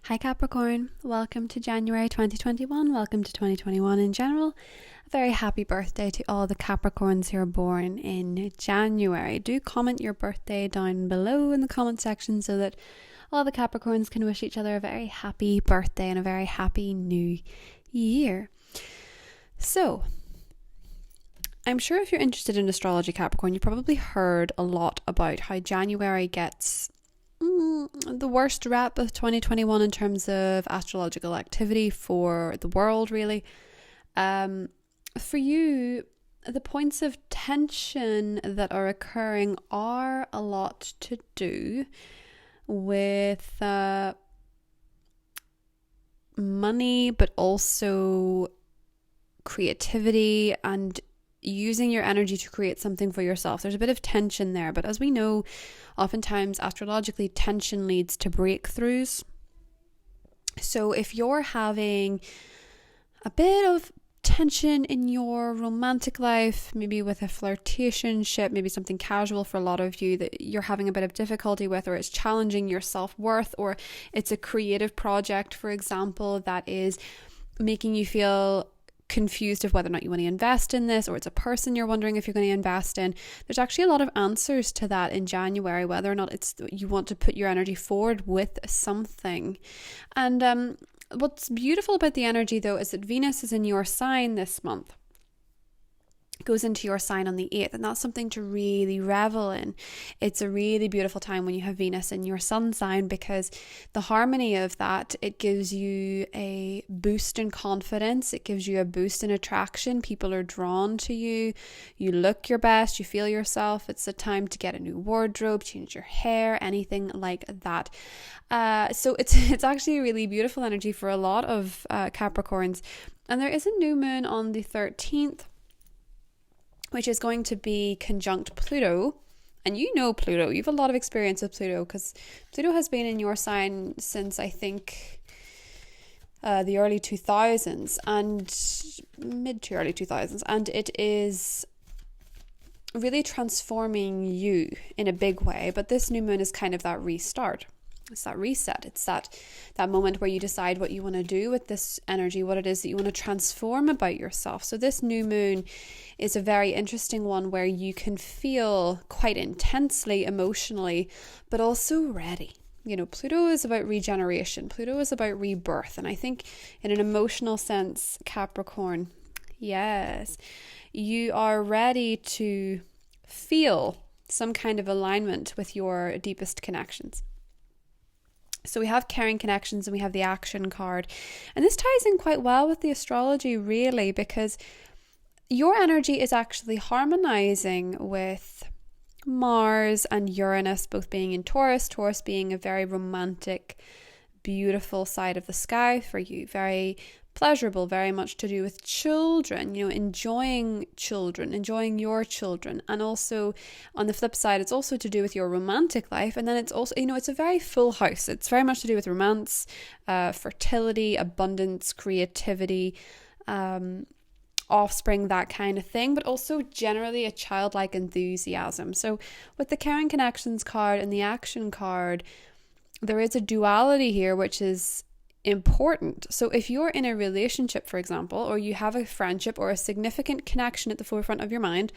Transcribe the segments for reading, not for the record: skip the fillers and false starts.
Hi Capricorn, welcome to January 2021, welcome to 2021 in general. A very happy birthday to all the Capricorns who are born in January. Do comment your birthday down below in the comment section so that all the Capricorns can wish each other a very happy birthday and a very happy new year. So, I'm sure if you're interested in astrology, Capricorn, you've probably heard a lot about how January gets the worst rep of 2021 in terms of astrological activity for the world, really. For you, the points of tension that are occurring are a lot to do with money, but also creativity and using your energy to create something for yourself. There's a bit of tension there, but as we know, oftentimes astrologically, tension leads to breakthroughs. So if you're having a bit of tension in your romantic life, maybe with a flirtationship, maybe something casual for a lot of you that you're having a bit of difficulty with, or it's challenging your self-worth, or it's a creative project, for example, that is making you feel confused of whether or not you want to invest in this, or it's a person you're wondering if you're going to invest in. There's actually a lot of answers to that in January, whether or not it's you want to put your energy forward with something. And what's beautiful about the energy though is that Venus is in your sign this month. Goes into your sign on the 8th, and that's something to really revel in. It's a really beautiful time when you have Venus in your sun sign, because the harmony of that, it gives you a boost in confidence, it gives you a boost in attraction. People are drawn to you, you look your best, you feel yourself. It's a time to get a new wardrobe, change your hair, anything like that. So it's actually a really beautiful energy for a lot of Capricorns. And there is a new moon on the 13th, which is going to be conjunct Pluto. And you know Pluto, you have a lot of experience with Pluto, because Pluto has been in your sign since I think the early 2000s, and mid to early 2000s, and it is really transforming you in a big way. But this new moon is kind of that restart. It's that reset. It's that moment where you decide what you want to do with this energy, what it is that you want to transform about yourself. So this new moon is a very interesting one where you can feel quite intensely emotionally, but also ready. You know, Pluto is about regeneration. Pluto is about rebirth. And I think in an emotional sense, Capricorn, yes, you are ready to feel some kind of alignment with your deepest connections. So we have caring connections and we have the action card. And this ties in quite well with the astrology, really, because your energy is actually harmonizing with Mars and Uranus, both being in Taurus, Taurus being a very romantic, beautiful side of the sky for you, very pleasurable, very much to do with children, you know, enjoying your children. And also on the flip side, it's also to do with your romantic life. And then it's also, you know, it's a very full house. It's very much to do with romance, fertility, abundance, creativity, offspring, that kind of thing, but also generally a childlike enthusiasm. So with the caring connections card and the action card, there is a duality here, which is important. So if you're in a relationship, for example, or you have a friendship or a significant connection at the forefront of your mind,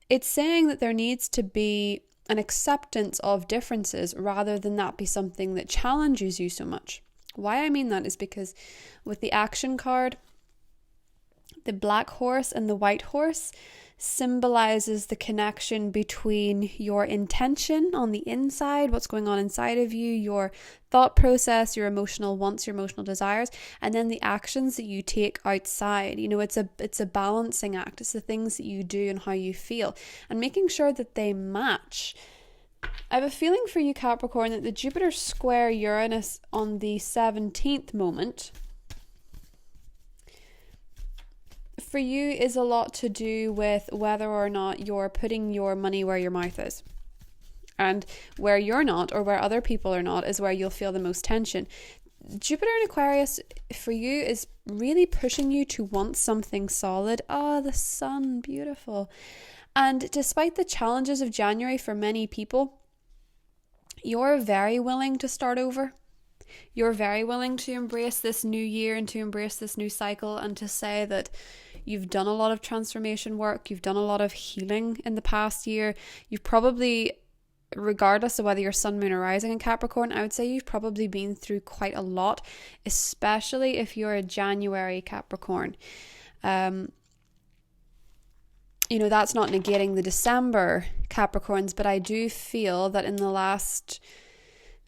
it's saying that there needs to be an acceptance of differences rather than that be something that challenges you so much. Why I mean that is because with the action card, the black horse and the white horse symbolizes the connection between your intention on the inside, what's going on inside of you, your thought process, your emotional wants, your emotional desires, and then the actions that you take outside. You know, it's a balancing act. It's the things that you do and how you feel, and making sure that they match. I have a feeling for you, Capricorn, that the Jupiter square Uranus on the 17th moment for you is a lot to do with whether or not you're putting your money where your mouth is. And where you're not, or where other people are not, is where you'll feel the most tension. Jupiter in Aquarius for you is really pushing you to want something solid. The sun, beautiful. And despite the challenges of January for many people, you're very willing to start over. You're very willing to embrace this new year and to embrace this new cycle, and to say that you've done a lot of transformation work, you've done a lot of healing in the past year. You've probably, regardless of whether you're sun, moon, or rising in Capricorn, I would say you've probably been through quite a lot, especially if you're a January Capricorn. That's not negating the December Capricorns, but I do feel that in the last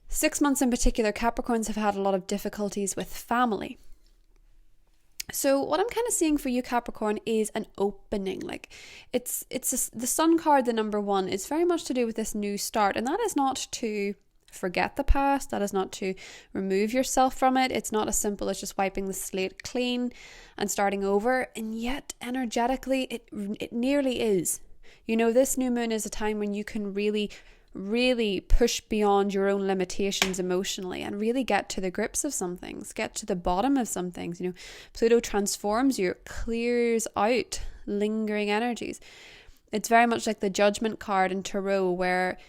6 months in particular, Capricorns have had a lot of difficulties with family. So what I'm kind of seeing for you, Capricorn, is an opening. Like the Sun card, the number 1, is very much to do with this new start. And that is not to forget the past. That is not to remove yourself from it. It's not as simple as just wiping the slate clean and starting over. And yet energetically, it nearly is. This new moon is a time when you can really push beyond your own limitations emotionally and really get to the grips of some things, get to the bottom of some things. Pluto transforms you, clears out lingering energies. It's very much like the Judgment card in Tarot, where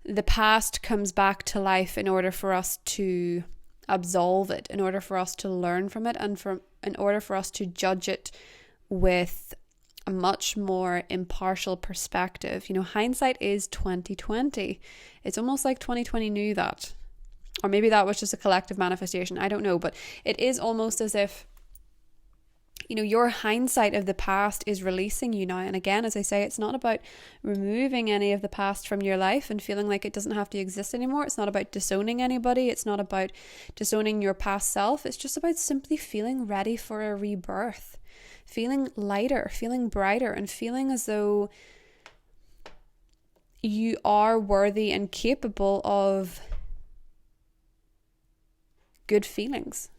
the past comes back to life in order for us to absolve it, in order for us to learn from it, and in order for us to judge it with a much more impartial perspective. Hindsight is 2020. It's almost like 2020 knew that. Or maybe that was just a collective manifestation. I don't know. But it is almost as if, your hindsight of the past is releasing you now. And again, as I say, it's not about removing any of the past from your life and feeling like it doesn't have to exist anymore. It's not about disowning anybody. It's not about disowning your past self. It's just about simply feeling ready for a rebirth. Feeling lighter, feeling brighter, and feeling as though you are worthy and capable of good feelings,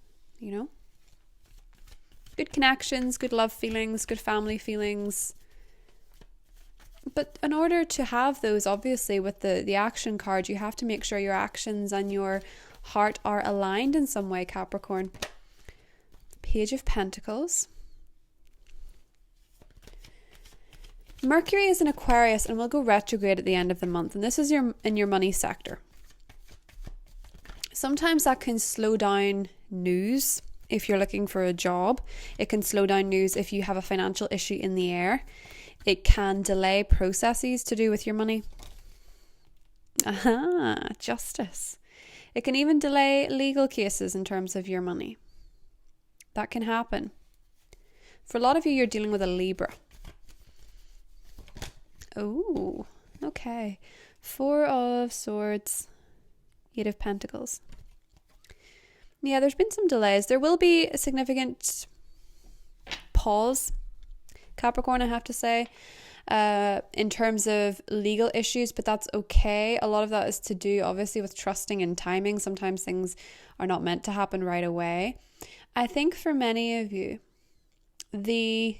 Good connections, good love feelings, good family feelings. But in order to have those, obviously, with the action card, you have to make sure your actions and your heart are aligned in some way, Capricorn. Page of Pentacles. Mercury is in Aquarius and will go retrograde at the end of the month. And this is in your money sector. Sometimes that can slow down news if you're looking for a job. It can slow down news if you have a financial issue in the air. It can delay processes to do with your money. Justice. It can even delay legal cases in terms of your money. That can happen. For a lot of you, you're dealing with a Libra. Oh, okay. 4 of Swords, 8 of Pentacles. Yeah, there's been some delays. There will be a significant pause, Capricorn, I have to say, in terms of legal issues, but that's okay. A lot of that is to do, obviously, with trusting and timing. Sometimes things are not meant to happen right away. I think for many of you, the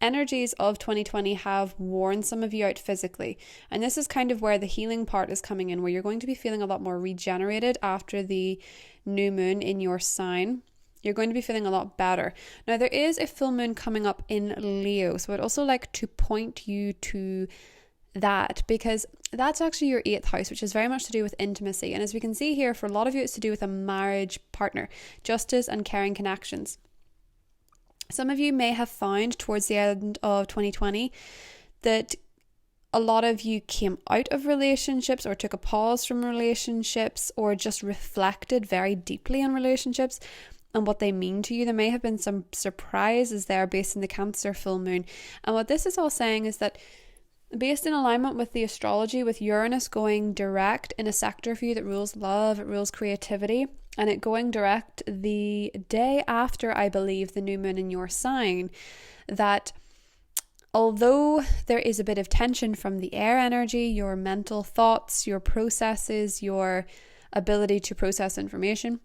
energies of 2020 have worn some of you out physically. And this is kind of where the healing part is coming in, where you're going to be feeling a lot more regenerated after the new moon in your sign. You're going to be feeling a lot better. Now, there is a full moon coming up in Leo. So I'd also like to point you to that, because that's actually your 8th house, which is very much to do with intimacy. And as we can see here, for a lot of you, it's to do with a marriage partner, justice and caring connections. Some of you may have found towards the end of 2020 that a lot of you came out of relationships or took a pause from relationships or just reflected very deeply on relationships and what they mean to you. There may have been some surprises there based in the Cancer full moon. And what this is all saying is that, based in alignment with the astrology, with Uranus going direct in a sector for you that rules love, it rules creativity, and it going direct the day after, I believe, the new moon in your sign, that although there is a bit of tension from the air energy, your mental thoughts, your processes, your ability to process information,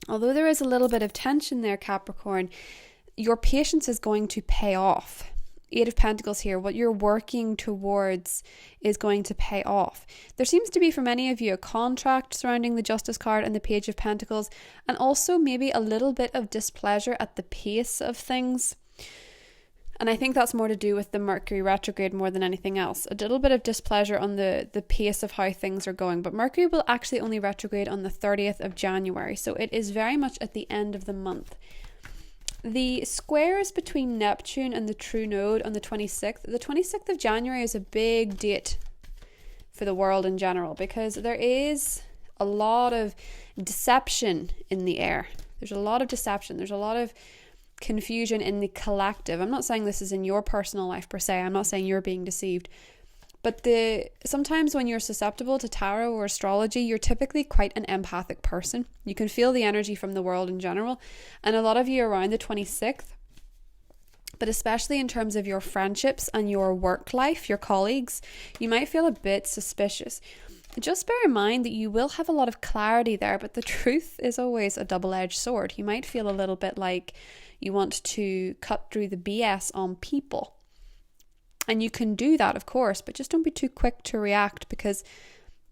although there is a little bit of tension there, Capricorn, your patience is going to pay off. 8 of Pentacles here, what you're working towards is going to pay off. There seems to be, for many of you, a contract surrounding the Justice card and the Page of Pentacles, and also maybe a little bit of displeasure at the pace of things. And I think that's more to do with the Mercury retrograde more than anything else. A little bit of displeasure on the pace of how things are going. But Mercury will actually only retrograde on the 30th of January. So it is very much at the end of the month. The squares between Neptune and the true node on the 26th. The 26th of January is a big date for the world in general, because there is a lot of deception in the air. There's a lot of deception. There's a lot of confusion in the collective. I'm not saying this is in your personal life per se. I'm not saying you're being deceived. But sometimes when you're susceptible to tarot or astrology, you're typically quite an empathic person. You can feel the energy from the world in general. And a lot of you around the 26th, but especially in terms of your friendships and your work life, your colleagues, you might feel a bit suspicious. Just bear in mind that you will have a lot of clarity there, but the truth is always a double-edged sword. You might feel a little bit like you want to cut through the BS on people. And you can do that, of course, but just don't be too quick to react, because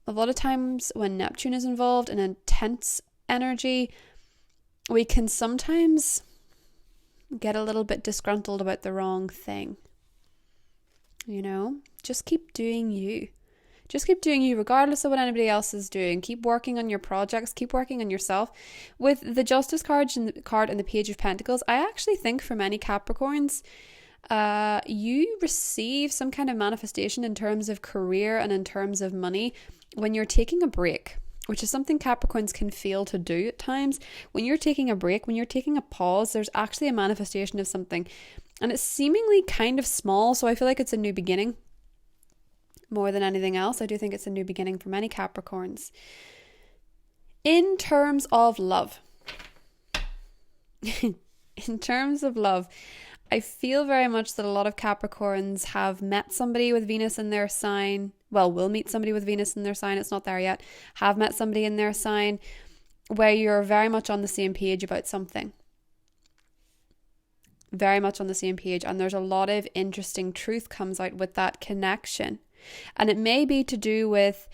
a lot of times when Neptune is involved in intense energy, we can sometimes get a little bit disgruntled about the wrong thing. You know, just keep doing you. Just keep doing you regardless of what anybody else is doing. Keep working on your projects. Keep working on yourself. With the Justice card and the Page of Pentacles, I actually think for many Capricorns, you receive some kind of manifestation in terms of career and in terms of money when you're taking a break, which is something Capricorns can fail to do at times. When you're taking a break, when you're taking a pause, there's actually a manifestation of something. And it's seemingly kind of small, so I feel like it's a new beginning. More than anything else, I do think it's a new beginning for many Capricorns. In terms of love, I feel very much that a lot of Capricorns have met somebody with Venus in their sign. Well, will meet somebody with Venus in their sign. It's not there yet. Have met somebody in their sign where you're very much on the same page about something. Very much on the same page. And there's a lot of interesting truth comes out with that connection. And it may be to do with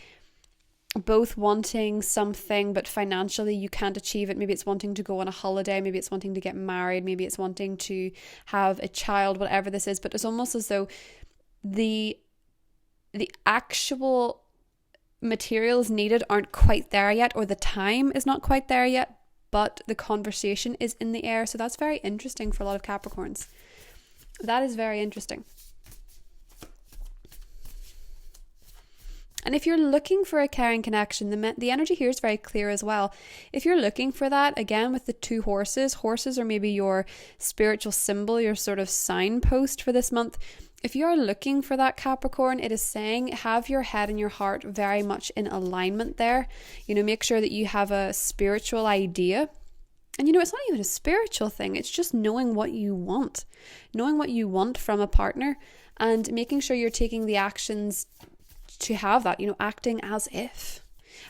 both wanting something, but financially you can't achieve it. Maybe it's wanting to go on a holiday. Maybe it's wanting to get married. Maybe it's wanting to have a child, whatever this is. But it's almost as though the actual materials needed aren't quite there yet, or the time is not quite there yet, but the conversation is in the air. So that's very interesting for a lot of Capricorns. That is very interesting. And if you're looking for a caring connection, the energy here is very clear as well. If you're looking for that, again, with the two horses are maybe your spiritual symbol, your sort of signpost for this month. If you're looking for that, Capricorn, it is saying have your head and your heart very much in alignment there. You know, make sure that you have a spiritual idea. And you know, it's not even a spiritual thing. It's just knowing what you want from a partner, and making sure you're taking the actions to have that, you know, acting as if.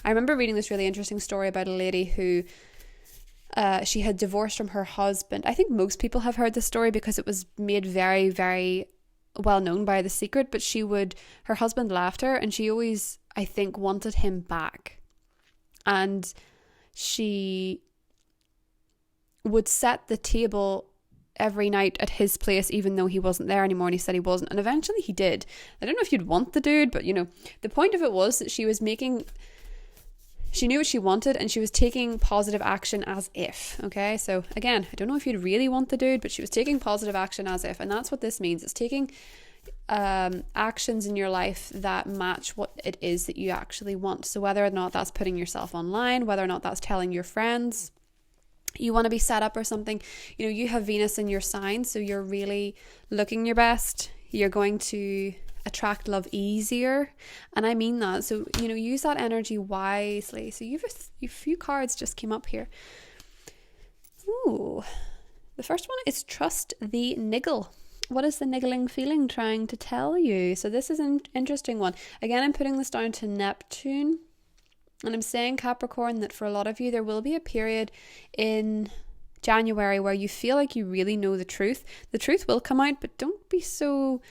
I remember reading this really interesting story about a lady who she had divorced from her husband. I think most people have heard this story because it was made very, very well known by The Secret, but her husband left her, and she always, I think, wanted him back. And she would set the table every night at his place, even though he wasn't there anymore, and he said he wasn't, and eventually he did. I don't know if you'd want the dude, but you know, the point of it was that she knew what she wanted, and she was taking positive action as if. Okay, so again, I don't know if you'd really want the dude, but she was taking positive action as if, and that's what this means. It's taking actions in your life that match what it is that you actually want. So whether or not that's putting yourself online, whether or not that's telling your friends you want to be set up or something, you know, you have Venus in your sign, so you're really looking your best. You're going to attract love easier, and I mean that. So, you know, use that energy wisely. So you've a few cards just came up here. Ooh, the first one is trust the niggle. What is the niggling feeling trying to tell you? So this is an interesting one. Again, I'm putting this down to Neptune. And I'm saying, Capricorn, that for a lot of you, there will be a period in January where you feel like you really know the truth. The truth will come out, but don't be so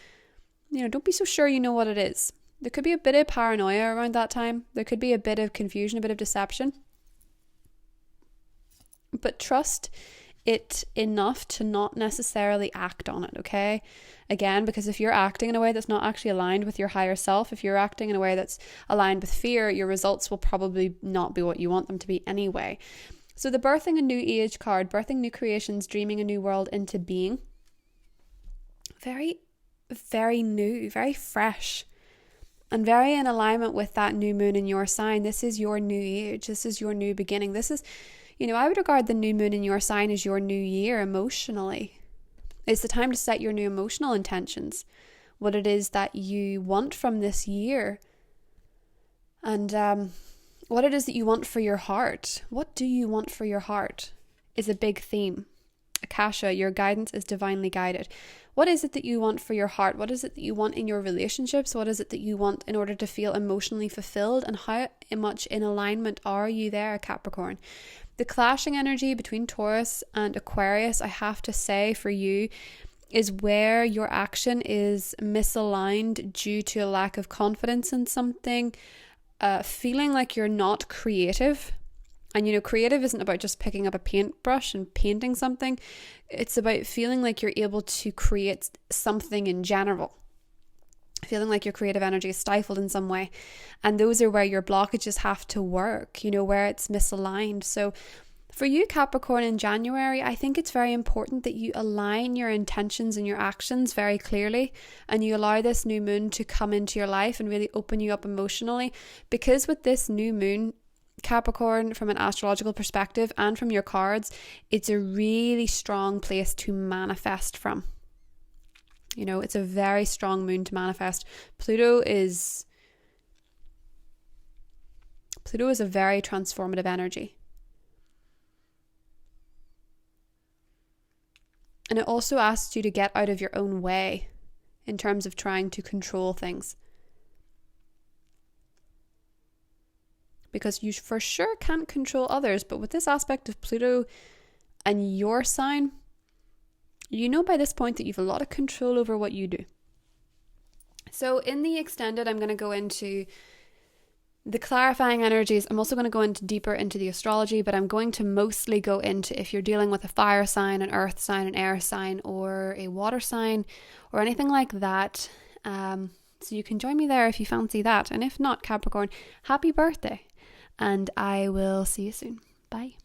sure you know what it is. There could be a bit of paranoia around that time. There could be a bit of confusion, a bit of deception. But trust it enough to not necessarily act on it, okay? Again, because if you're acting in a way that's not actually aligned with your higher self, if you're acting in a way that's aligned with fear, your results will probably not be what you want them to be anyway. So the birthing a new age card, birthing new creations, dreaming a new world into being, very, very new, very fresh, and very in alignment with that new moon in your sign. This is your new age. This is your new beginning. This is, I would regard the new moon in your sign as your new year emotionally. It's the time to set your new emotional intentions, what it is that you want from this year, and what it is that you want for your heart. What do you want for your heart is a big theme. Akasha, your guidance is divinely guided. What is it that you want for your heart? What is it that you want in your relationships? What is it that you want in order to feel emotionally fulfilled? And how much in alignment are you there, Capricorn? The clashing energy between Taurus and Aquarius, I have to say for you, is where your action is misaligned due to a lack of confidence in something, feeling like you're not creative. And creative isn't about just picking up a paintbrush and painting something. It's about feeling like you're able to create something in general. Feeling like your creative energy is stifled in some way. And those are where your blockages have to work, where it's misaligned. So for you, Capricorn, in January, I think it's very important that you align your intentions and your actions very clearly, and you allow this new moon to come into your life and really open you up emotionally. Because with this new moon, Capricorn, from an astrological perspective and from your cards, it's a really strong place to manifest from. It's a very strong moon to manifest. Pluto is a very transformative energy. And it also asks you to get out of your own way in terms of trying to control things. Because you for sure can't control others, but with this aspect of Pluto and your sign, by this point that you have a lot of control over what you do. So in the extended, I'm going to go into the clarifying energies. I'm also going to go deeper into the astrology, but I'm going to mostly go into if you're dealing with a fire sign, an earth sign, an air sign, or a water sign, or anything like that. So you can join me there if you fancy that. And if not, Capricorn, happy birthday. And I will see you soon. Bye.